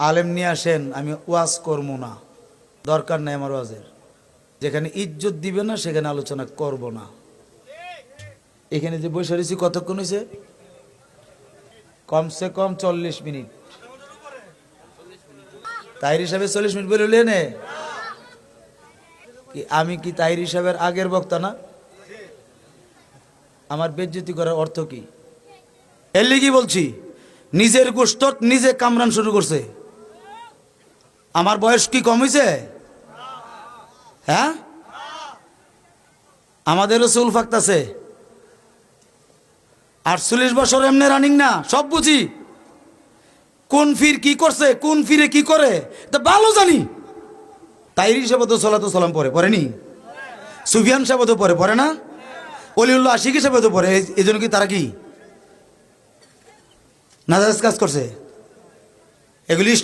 আলেম নিয়ে আসেন, আমি ওয়াজ করব না, দরকার নাই আমার ওয়াজের। যেখানে ইজ্জত দিবে না সেখানে আলোচনা করব না। এখানে যে বসে রয়েছি কতক্ষণ হয়েছে? কমসে কম 40 মিনিট। তাহির হিসাবে 40 মিনিট বলে নে। আমি কি তাহির হিসাবের আগের বক্তা না? আমার বেজ্জতি করার অর্থ কি? এর লিগি বলছি, নিজের গোষ্ঠ নিজে কামরান শুরু করছে। আমার বয়স কি কম হয়েছে? হ্যাঁ, আমাদেরও চুল ফাঁকতাছে। 48 বছর এমনি রানিং না, সব বুঝি। কোন ফির কি করছে, কোন ফিরে কি করে তা ভালো জানি। তাইর হিসাবে তো সালাম পড়েনি? সুফিয়ান সাহেব তো পড়ে না? অলিউল্লাহ আশিক হিসাবে তো পড়ে। এই জন্য কি তারা কি নাজায়েজ কাজ করছে? এগুলি